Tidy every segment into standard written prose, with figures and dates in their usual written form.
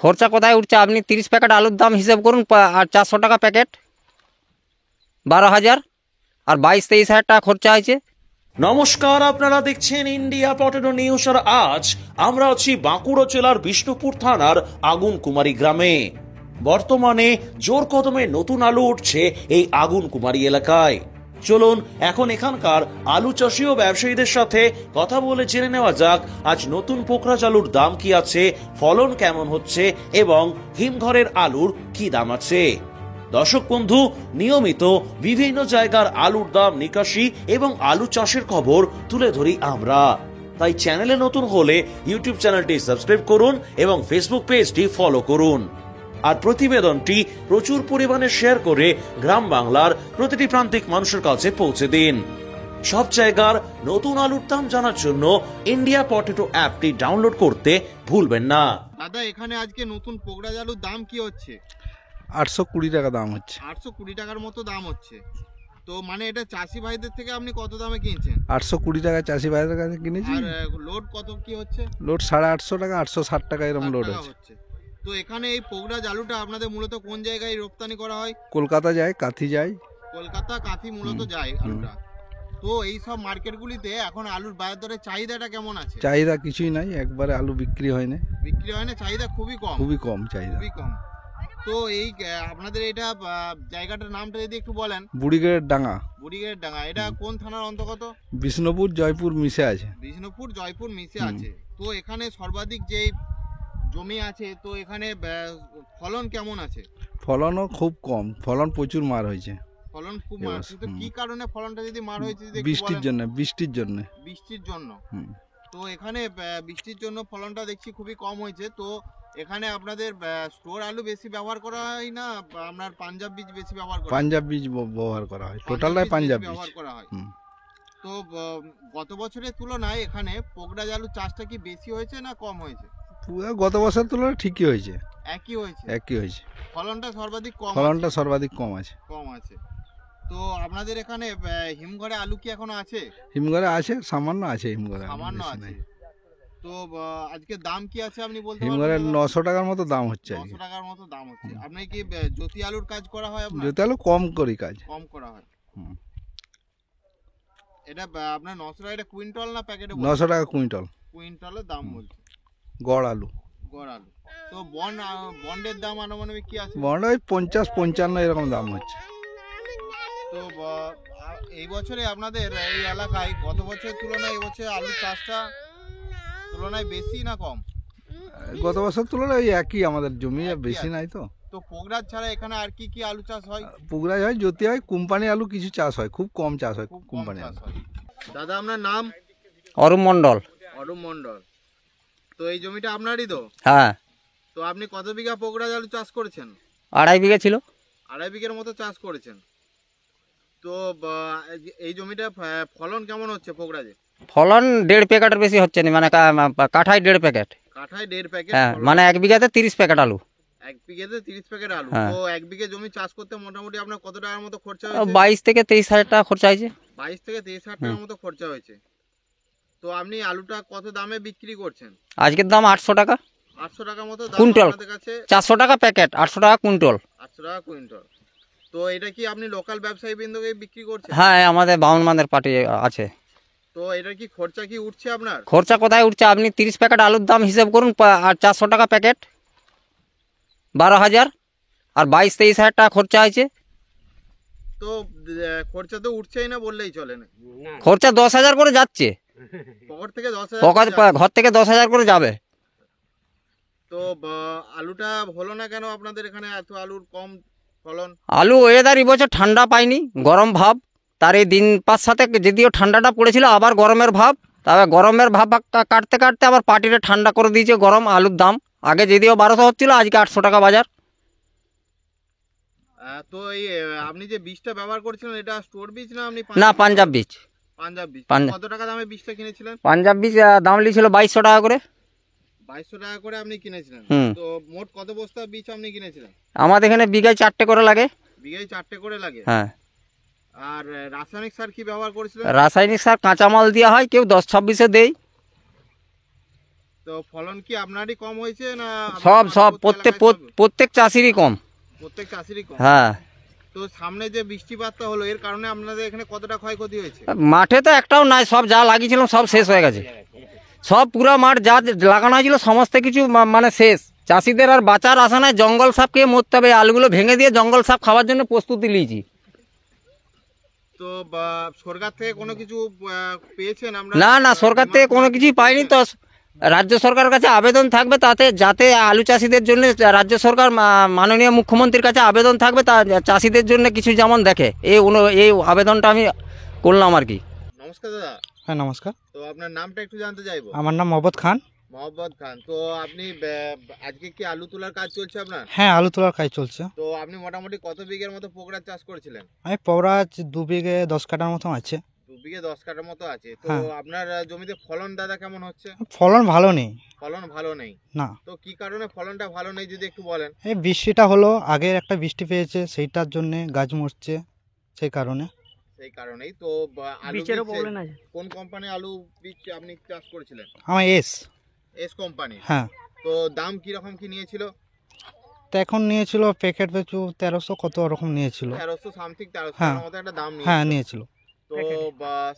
খরচা কোথায় উঠছে? আপনি 30 প্যাকেট আলুর দাম হিসেব করুন, আর 400 টাকা প্যাকেট, 12,000, আর 22-23 হাজার টাকা খরচা হয়েছে। নমস্কার, আপনারা দেখছেন ইন্ডিয়া পটেটো নিউজ। আর আজ আমরা আছি বাঁকুড়া জেলার বিষ্ণুপুর থানার আগুনকুমারী গ্রামে। বর্তমানে জোর কদমে নতুন আলু উঠছে এই আগুনকুমারী এলাকায়। চলুন এখন এখানকার আলু চাষী ও ব্যবসায়ীদের সাথে কথা বলে জেনে নেওয়া যাক আজ নতুন পোকরাজ আলুর দাম কি আছে, ফলন কেমন হচ্ছে এবং হিমঘরের আলুর কি দাম আছে। দর্শক বন্ধু, নিয়মিত বিভিন্ন জায়গার আলুর দাম, নিকাশি এবং আলু চাষের খবর তুলে ধরি আমরা। তাই চ্যানেলে নতুন হলে ইউটিউব চ্যানেলটি সাবস্ক্রাইব করুন এবং ফেসবুক পেজটি ফলো করুন। আর প্রতিবেদনটি প্রচুর পরিমাণে শেয়ার করে গ্রাম বাংলার প্রতিটি প্রান্তিক মানুষের কাছে পৌঁছে দিন। সব জায়গার নতুন আলুর দাম জানার জন্য ইন্ডিয়া পটেটো অ্যাপটি ডাউনলোড করতে ভুলবেন না। দাদা, এখানে আজকে নতুন পোকরাজ আলুর দাম কি হচ্ছে? 820 টাকা দাম হচ্ছে। 820 টাকার মতো দাম হচ্ছে। তো মানে এটা চাষি ভাইদের থেকে আপনি কত দামে কিনছেন? 820 টাকা চাষি ভাইদের কাছে কিনেছি। আর লোড কত কি হচ্ছে? লোড 850 টাকা, 860 টাকা এরকম লোড হচ্ছে। তো এখানে এই পোকরাজ আলুটা আপনাদের মূলত কোন জায়গায় রপ্তানি করা হয়? কলকাতা যায়, কাঁথি যায়। কলকাতা, কাঁথি মূলত যায় আলুটা। তো এই সব মার্কেটগুলিতে এখন আলুর বাজার দরের চাহিদাটা কেমন আছে? চাহিদা কিছুই নাই, একবারে আলু বিক্রি হয় না। বিক্রি হয় না, চাহিদা খুবই কম। খুবই কম চাহিদা, খুবই কম। তো এই আপনাদের এটা জায়গাটার নামটা যদি একটু বলেন। বুড়িগের ডাঙ্গা। বুড়িগের ডাঙ্গা, এটা কোন থানার অন্তর্গত? বিষ্ণুপুর, জয়পুর মিশে আছে। বিষ্ণুপুর, জয়পুর মিশে আছে। তো এখানে সর্বাধিক যে জমি আছে, তো এখানে ফলন কেমন আছে? ফলনও খুব কম, ফলন প্রচুর মার হয়েছে। ফলন খুব মার হয়েছে। তো কি কারণে ফলনটা যদি মার হয়েছে? বৃষ্টির জন্য। বৃষ্টির জন্য। তো এখানে বৃষ্টির জন্য ফলনটা দেখছি খুবই কম হয়েছে। তো এখানে আপনাদের স্টোর আলু বেশি ব্যবহার করা হয় না আপনার পাঞ্জাব বীজ বেশি ব্যবহার করা হয়? পাঞ্জাব বীজ ব্যবহার করা হয়, টোটালটাই পাঞ্জাব বীজ ব্যবহার করা হয়। তো গত বছরের তুলনায় এখানে পোকরাজ আলু চাষটা কি বেশি হয়েছে না কম হয়েছে? গত বছর তুলনায় ঠিকই হয়েছে। একই হয়েছে। একই হয়েছে। ফলনটা সর্বাধিক কম। ফলনটা সর্বাধিক কম আছে। কম আছে। তো আপনাদের এখানে হিমঘরে আলু কি এখনো আছে? হিমঘরে আছে, সামান্য আছে হিমঘরে। সামান্য আছে। তো আজকে দাম কি আছে আপনি বলতে পারবেন? হিমঘরে 900 টাকার মতো দাম হচ্ছে। 900 টাকার মতো দাম হচ্ছে। আপনি কি জ্যোতি আলুর কাজ করা হয় আপনার? জ্যোতি আলু কম করি কাজ। কম করা হয়। এটা আপনার 900 টাকা এটা কুইন্টাল না প্যাকেটে? 900 টাকা কুইন্টাল। কুইন্টালের দাম বলছে। গড় আলু। গড় আলু। তো বন্ডের দাম আনুমানিক কি আছে? বন্ড ওই 50-55 এরকম দাম হচ্ছে। তো এই বছরে আপনাদের এই এলাকায় গত বছরের তুলনায় এবছর আলু চাষটা তুলনায় বেশি না কম? গত বছর তুলনায় ওই একই, আমাদের জমি বেশি নাই তো। তো পোকরাজ ছাড়া এখানে আর কি কি আলু চাষ হয়? পোকরাজ হয়, জ্যোতি হয়, কোম্পানি আলু কিছু চাষ হয়, খুব কম চাষ হয় কোম্পানি আলু। দাদা, আপনার নাম? অরূপ মণ্ডল। অরূপ মণ্ডল। তো এই জমিটা আপনারই তো? হ্যাঁ। তো আপনি কত বিঘা পোকরাজ আলু চাষ করেছেন? 2.5 বিঘা ছিল। 2.5 বিঘার মতো চাষ করেছেন। তো এই জমিটা ফলন কেমন হচ্ছে পোকরাজে? ফলন 1.5 প্যাকেটের বেশি হচ্ছে না, মানে কাঠায় 1.5 প্যাকেট। কাঠায় 1.5 প্যাকেট? হ্যাঁ, মানে 1 বিঘাতে 30 প্যাকেট আলু। 1 বিঘাতে 30 প্যাকেট আলু। তো 1 বিঘা জমি চাষ করতে মোটামুটি আপনার কত টাকার মতো খরচা হয়েছে? 22-23 হাজার টাকা খরচা হয়েছে। 22-23 হাজার টাকার মতো খরচা হয়েছে। তো আপনি আলুটা কত দামে বিক্রি করছেন? আজকের দাম 800 টাকা। 800 টাকার মতো দাম কুইন্টাল। আপনাদের কাছে? 400 টাকা প্যাকেট, 800 টাকা কুইন্টাল। 800 টাকা কুইন্টাল। তো এটা কি আপনি লোকাল ব্যবসায়ী বৃন্দকে বিক্রি করছেন? হ্যাঁ, আমাদের বাউনমানের পার্টি আছে। তো এটা কি খরচা কি উঠছে আপনার? খরচা কোথায় উঠছে? আপনি 30 প্যাকেট আলুর দাম হিসেব করুন, আর 400 টাকা প্যাকেট, 12,000, আর 22-23 হাজার টাকা খরচা হয়েছে। তো খরচা তো উঠছেই না বললেই চলে না। খরচা 10,000 করে যাচ্ছে। পকেট থেকে 10,000? ঘর থেকে 10,000 করে যাবে। তো আলুটা হলো না কেন আপনাদের এখানে এত আলুর কম ফলন? আলু ওয়েদার এই বছর ঠান্ডা পাইনি, গরম ভাব। তার এই দিন 5-7 যদিও ঠান্ডাটা পড়েছিল, আবার গরমের ভাব। তবে গরমের ভাব কাটতে কাটতে আবার পার্টিটা ঠান্ডা করে দিয়েছে গরম। আলুর দাম আগে যদিও 1200 হচ্ছিল, আজকে 800 টাকা বাজার। তো এই আপনি যে বীজটা ব্যবহার করছিলেন, এটা স্টোর বীজ না আপনি? না, পাঞ্জাব বীজ। পাঞ্জাব বীজ। কত টাকা দামে বীজটা কিনেছিলেন? পাঞ্জাব বীজ দাম লিখছিল 2200 টাকা করে। 2200 টাকা করে আপনি কিনেছিলেন। তো মোট কত বস্তা বীজ আপনি কিনেছিলেন? আমাদের এখানে বিঘায় 4টে করে লাগে। বিঘায় 4টে করে লাগে? হ্যাঁ। আর রাসায়নিক সার কি ব্যবহার করেছিলেন? রাসায়নিক সার কাঁচামাল দেওয়া হয়, কেউ 10-26-এ দেয়। তো ফলন কি আপনারই কম হয়েছে না সব সব প্রত্যেক প্রত্যেক চাষিরই কম। প্রত্যেক চাষিরই কম? হ্যাঁ, তো সামনে যে বৃষ্টিপাতটা হলো এর কারণে আপনাদের এখানে কতটা ক্ষয়ক্ষতি হয়েছে? মাঠে তো একটাও নাই, সব যা লাগিয়েছিলাম সব শেষ হয়ে গেছে। সব পুরো মাঠ যা লাগানো হয়েছিল সমস্ত কিছু মানে শেষ। চাষিদের আর বাঁচার আশা নাই, জঙ্গল সাপ খেয়ে মরতে হবে। আলুগুলো ভেঙে দিয়ে জঙ্গল সাপ খাওয়ার জন্য প্রস্তুতি নিয়েছি। তো সরকার থেকে কোনো কিছু পেয়েছেন আমরা? না না, সরকার থেকে কোনো কিছুই পাইনি। তো রাজ্য সরকারের কাছে আবেদন থাকবে তাতে, যাতে আলু চাষিদের জন্য রাজ্য সরকার মাননীয় মুখ্যমন্ত্রীর কাছে আবেদন থাকবে তা চাষিদের জন্য কিছু যেমন দেখে, এই আবেদনটা আমি করলাম আর কি। নমস্কার দাদা। হ্যাঁ নমস্কার, তো আপনার নামটা একটু জানতে চাইবো। আমার নাম মোহাম্মদ খান। মোহাম্মদ খান, তো আপনি আজকে কি আলু তোলার কাজ চলছে আপনার? হ্যাঁ, আলু তোলার কাজ চলছে। তো আপনি মোটামুটি কত বিঘের মতো পোকরা চাষ করেছিলেন? আমি পবরাজ 2 বিঘে 10 কাঠার মতো আছে। 2 বিঘে 10 কাঠার মতো আছে। তো হ্যাঁ। আপনার জমিতে ফলন দাদা কেমন হচ্ছে? ফলন ভালো নেই। ফলন ভালো নেই? না, তো কি কারণে ফলনটা ভালো নেই যদি একটু বলেন। এই বৃষ্টিটা হলো, আগের একটা বৃষ্টি পেয়েছে সেইটার জন্য গাছ মরছে, সেই কারণে। সেই কারণেই তো আলু বীজেরও বীজ প্রবলেম আছে। কোন কোম্পানি আলু বীজ আপনি চাষ করেছিলেন? আমার এস কোম্পানি। হ্যাঁ। তো দাম কি রকম কি নিয়েছিল? তো এখন নিয়েছিল প্যাকেট পেছু 1300 কত রকম নিয়েছিল। 1300 সামথিং, 1300 হ্যাঁ। মতো একটা দাম হ্যাঁ নিয়েছিল। নিয়েছিল। তো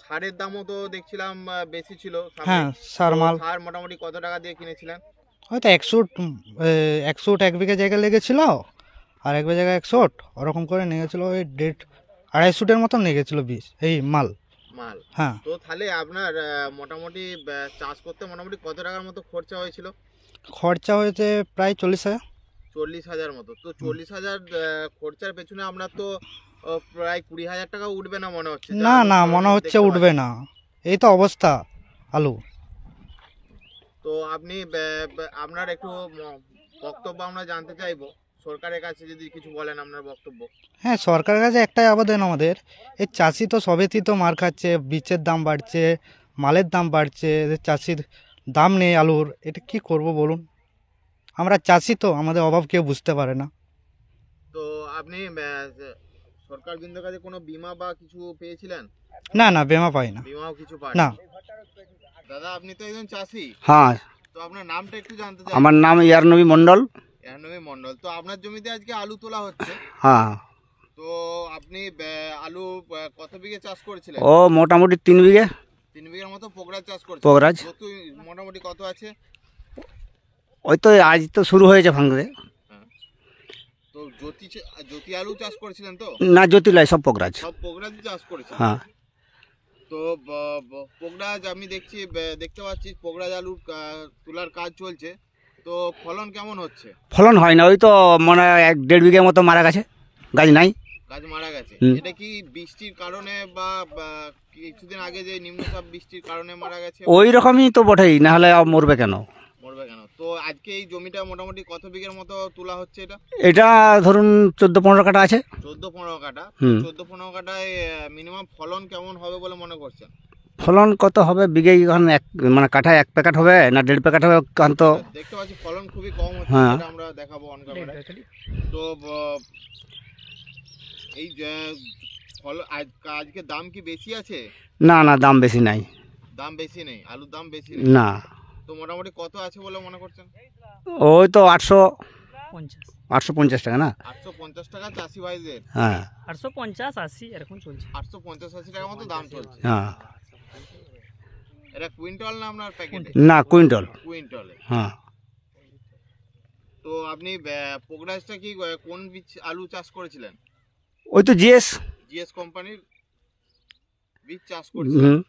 সারের দামও তো দেখছিলাম বেশি ছিল সামনে। হ্যাঁ, সার তো মাল সার মোটামুটি কত টাকা দিয়ে কিনেছিলেন? হয়তো 100 এক বিঘা জায়গায় লেগেছিল, আর এক বিঘা জায়গায় 100 ওরকম করে নিয়ে গেছিলো। ওই 250 মতন নিয়ে গেছিলো বীজ, এই মাল। হ্যাঁ। তো তাহলে আপনার মোটামুটি চাষ করতে মোটামুটি কত টাকার মতো খরচা হয়েছিল? খরচা হয়েছে প্রায় 40,000। 40,000 মতো। তো 40,000 খরচার পেছনে আপনার তো প্রায় 20,000 টাকা উঠবে না মনে হচ্ছে? না যা না, আমি মনে হচ্ছে দেখতে উঠবে পাচ্ছি। না, এই তো অবস্থা আলু। তো আপনি আপনার একটু বক্তব্য আমরা জানতে চাইবো সরকারের কাছে, যদি কিছু বলেন আপনার বক্তব্য। হ্যাঁ, সরকারের কাছে একটাই আবেদন আমাদের, এই চাষি তো সবেতেই তো মার খাচ্ছে, বীজের দাম বাড়ছে, মালের দাম বাড়ছে, এদের চাষির দাম নেই আলুর, এটা কি করব বলুন? আমরা চাষি তো, আমাদের অভাব কেউ বুঝতে পারে না। তো আপনি সরকার বিন্দুর কাছে কোনো বীমা বা কিছু পেয়েছিলেন? না না, বেমা পাই না। বীমাও কিছু পান না। দাদা আপনি তো একজন চাষি, হ্যাঁ, তো আপনার নামটা একটু জানতে চাই। আমার নাম ইয়ারনবী মন্ডল। এহনবী মন্ডল। তো আপনার জমিতে আজকে আলু তোলা হচ্ছে, হ্যাঁ, তো আপনি আলু কত বিঘে চাষ করেছিলেন? ও মোটামুটি 3 বিঘে 3 বিঘার মতো পোকরা চাষ করেছেন। পোকরাজ। মোটামুটি কত আছে? ওই তো আজ তো শুরু হয়েছে ভাঙতে। তো জ্যোতি আলু চাষ করেছিলেন তো? না, জ্যোতিলাই সব পোকরাজ। সব পোকরাজ চাষ করেছেন? হ্যাঁ। তো পোকরাজ আমি দেখতে পাচ্ছি পোকরাজ আলু তোলার কাজ চলছে, তো ফলন কেমন হচ্ছে? ফলন হয় না, ওই তো মানে 1-1.5 বিঘে মতো মারা গেছে, গাছ নাই। গাছ মারা গেছে? হুম। এটা কি বৃষ্টির কারণে বা কিছুদিন আগে যে নিম্নচাপ বৃষ্টির কারণে মারা গেছে? ওই রকমই তো বটেই, না হলে আর মরবে কেন? মরবে কেন? তো আজকে এই জমিটা মোটামুটি কত বিঘের মতো তোলা হচ্ছে এটা? এটা ধরুন 14-15 কাটা আছে। 14-15 কাটা। হুম। 14-15 কাটায় মিনিমাম ফলন কেমন হবে বলে মনে করছেন? ফলন কত হবে বিঘে? এখন মানে কাঠায় 1 প্যাকেট হবে না 1.5 প্যাকেট হবে? কারণ তো দেখতে পাচ্ছি ফলন খুবই কম হচ্ছে, হ্যাঁ। সেটা আমরা দেখাবো অন ক্যামেরায়। তো এই যে আজকে দাম কি বেশি আছে? না না, দাম বেশি নাই। দাম বেশি নেই, আলুর দাম বেশি নেই। না, তো মোটামুটি কত আছে বলে মনে করছেন? ওই তো 50 850 টাকা না? 850 টাকা চাষি ভাইদের? হ্যাঁ 850 80 এরকম চলছে। 850-80 টাকার মতো দাম চলছে। হ্যাঁ। এটা কুইন্টাল না আপনার প্যাকেটে? না, কুইন্টাল। কুইন্টালে। হ্যাঁ। তো আপনি পোকরাজটা কি কোন বীজ আলু চাষ করেছিলেন? ওই তো জিএস। জিএস কোম্পানির বীজ চাষ করেছিলেন। হুম।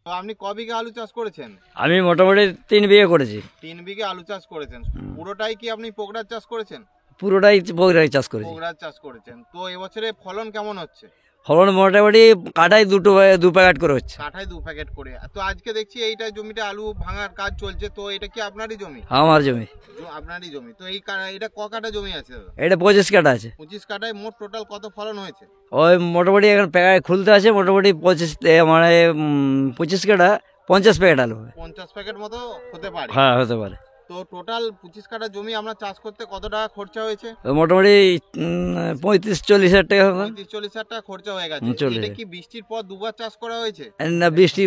তো আপনি ক বিঘা আলু চাষ করেছেন? আমি মোটামুটি 3 বিঘে করেছি। 3 বিঘে আলু চাষ করেছেন। পুরোটাই কি আপনি পোকরাজ চাষ করেছেন? পুরোটাই বগরাই চাষ করেছি। পোকরাজ চাষ করেছেন। তো এবছরে ফলন কেমন হচ্ছে? ফলন মোটামুটি কাটায় 2 প্যাকেট করে হচ্ছে। কাঠায় 2 প্যাকেট করে। তো আজকে দেখছি এইটা জমিতে আলু ভাঙার কাজ চলছে, তো এটা কি আপনারই জমি? আমার জমি। আপনারই জমি। তো এটা ক কাঠা জমি আছে দাদা? এটা 25 কাটা আছে। 25 কাঠায় মোট টোটাল কত ফলন হয়েছে? ওই মোটামুটি এখন প্যাকেট খুলতে আছে, মোটামুটি 25 কাটা 50 প্যাকেট আলু হবে। 50 প্যাকেট মতো হতে পারে। হ্যাঁ, হতে পারে। তো টোটাল 25 কাঠা জমি আমরা চাষ করতে কত টাকা খরচা হয়েছে? তো মোটামুটি 35-40 হাজার টাকা হবে। 35-40 হাজার টাকা খরচা হয়ে গেছে। চলে এটা যায়। কি বৃষ্টির পর দুবার চাষ করা হয়েছে? না, বৃষ্টি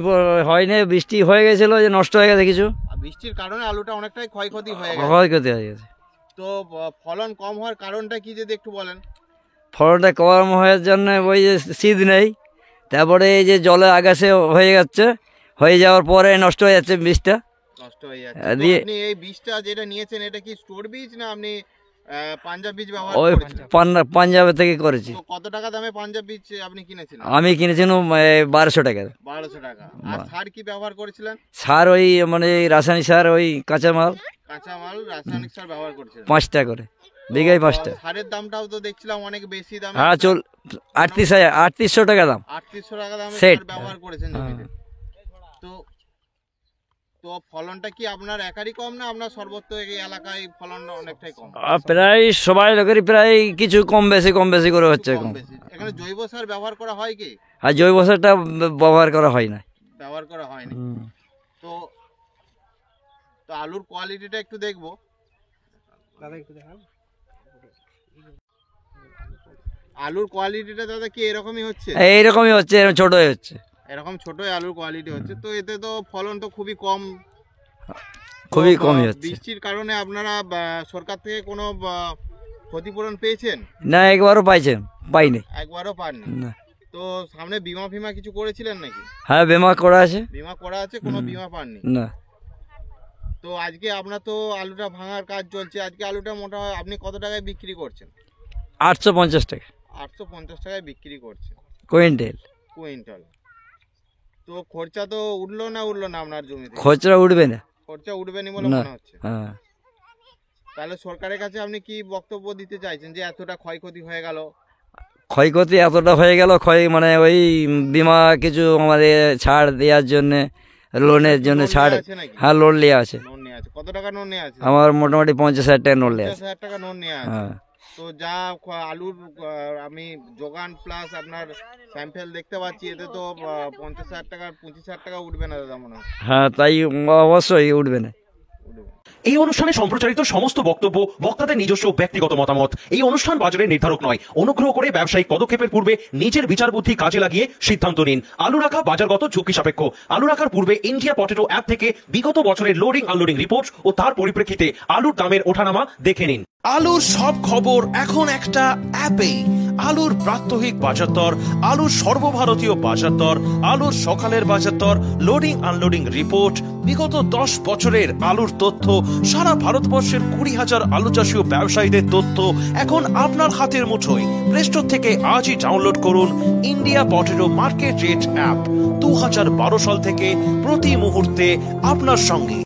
হয়নি, বৃষ্টি হয়ে গেছিল যে নষ্ট হয়ে গেছে কিছু। আর বৃষ্টির কারণে আলুটা অনেকটাই ক্ষয়ক্ষতি হয়ে গেছে। ক্ষয়ক্ষতি হয়ে গেছে। তো ফলন কম হওয়ার কারণটা কি যদি একটু বলেন? ফলনটা কম হওয়ার জন্য ওই যে শীত নেই, তারপরে এই যে জলে আগাছে হয়ে যাচ্ছে, হয়ে যাওয়ার পরে নষ্ট হয়ে যাচ্ছে বীজটা। নষ্ট হয়ে যাচ্ছে। হ্যাঁ, তো দিয়ে- আপনি এই বীজটা যেটা নিয়েছেন এটা কি স্টোর বীজ না আপনি পাঞ্জাব বীজ ব্যবহার ওই করেছেন? পাঞ্জাবে থেকে করেছি। তো কত টাকা দামে পাঞ্জাব বীজ আপনি কিনেছিলেন? আমি কিনেছিলাম 1200 টাকা। 1200 টাকা। আর সার কি ব্যবহার করেছিলেন? সার ওই মানে রাসায়নিক সার, ওই কাঁচামাল কাঁচামাল রাসায়নিক সার ব্যবহার করেছিলেন? 5 টাকা করে, বিঘায় 5 টাকা। সারের দামটাও তো দেখছিলাম অনেক বেশি দাম। হ্যাঁ, 3800 টাকা দাম। 3800 টাকা দামে সেট। সার ব্যবহার করেছেন জমিতে। তো তো ফলনটা কি আপনার একারই কম না আপনার সর্বত্র এই এলাকায় ফলন অনেকটাই কম? প্রায় সবাই লোকেরই প্রায় কিছু কম বেশি করে হচ্ছে। কম বেশি। এখানে জৈব সার ব্যবহার করা হয় কি? আর জৈব সারটা ব্যবহার করা হয় না। ব্যবহার করা হয়নি। তো তো আলুর কোয়ালিটিটা একটু দেখবো। আলুর কোয়ালিটিটা দাদা কি এরকমই হচ্ছে? এইরকমই হচ্ছে, এরকম ছোট হচ্ছে। এরকম ছোটই আলুর কোয়ালিটি হচ্ছে। তো এতে তো ফলন তো খুবই কম। খুবই তো, কমই হচ্ছে। বৃষ্টির কারণে আপনারা সরকার থেকে কোনো ক্ষতিপূরণ পেয়েছেন? না, একবারও পাইনি। একবারও পাননি। না। তো সামনে বীমা ফিমা কিছু করেছিলেন নাকি? হ্যাঁ, বিমা করা আছে। বীমা করা আছে, কোনো বীমা পাননি? না। তো আজকে আপনার তো আলুটা ভাঙার কাজ চলছে, আজকে আলুটা মোটা আপনি কত টাকায় বিক্রি করছেন? 850 টাকা 850 টাকায় বিক্রি করছেন কুইন্টাল। কুইন্টাল। তো খরচা তো উঠলো না আপনার জমিতে? খরচা উঠবে না। খরচা উঠবেনি বলে না। মনে হচ্ছে। হ্যাঁ। তাহলে সরকারের কাছে আপনি কি বক্তব্য দিতে চাইছেন যে এতটা ক্ষয়ক্ষতি হয়ে গেল? ক্ষয়ক্ষতি এতটা হয়ে গেল, মানে ওই বিমা কিছু আমাদের ছাড় দেওয়ার জন্য, লোনের জন্য লোন ছাড়। নেওয়া আছে নাকি? হ্যাঁ, লোন নেওয়া আছে। লোন নেওয়া আছে। কত টাকা লোন নেওয়া আছে? আমার মোটামুটি 50,000 টাকা লোন নেওয়া আছে। 50,000 টাকা লোন নেওয়া আছে। হ্যাঁ। তো যা আলুর আমি যোগান প্লাস আপনার স্যাম্পেল দেখতে পাচ্ছি, এতে তো 50,000 টাকা 25,000 টাকা উঠবে না দাদা মনে হয়? হ্যাঁ, তাই অবশ্যই উঠবে না। উঠবে। এই অনুষ্ঠানে সম্প্রচারিত সমস্ত বক্তব্য বক্তাদের নিজস্ব ব্যক্তিগত মতামত। এই অনুষ্ঠান বাজারের নির্ধারক নয়। অনুগ্রহ করে ব্যবসায়িক পদক্ষেপের পূর্বে নিজের বিচার বুদ্ধি কাজে লাগিয়ে সিদ্ধান্ত নিন। আলু রাখা বাজারগত ঝুঁকি সাপেক্ষ। আলু রাখার পূর্বে ইন্ডিয়া পটেটো অ্যাপ থেকে বিগত বছরের লোডিং আনলোডিং রিপোর্ট ও তার পরিপ্রেক্ষিতে আলুর দামের ওঠানামা দেখে নিন। আলুর সব খবর এখন একটা অ্যাপেই। আলুর প্রাত্যহিক বাজার দর, আলুর সর্বভারতীয় বাজার দর, আলুর সকালের বাজার দর, লোডিং আনলোডিং রিপোর্ট, বিগত 10 বছরের আলুর তথ্য, সারা ভারতবর্ষের 20,000 আলু চাষী ও ব্যবসায়ীদের তথ্য এখন আপনার হাতের মুঠোয়। প্লে স্টোর থেকে আজই ডাউনলোড করুন India potato market rate app. 2012 সাল থেকে প্রতি মুহূর্তে আপনার সঙ্গে।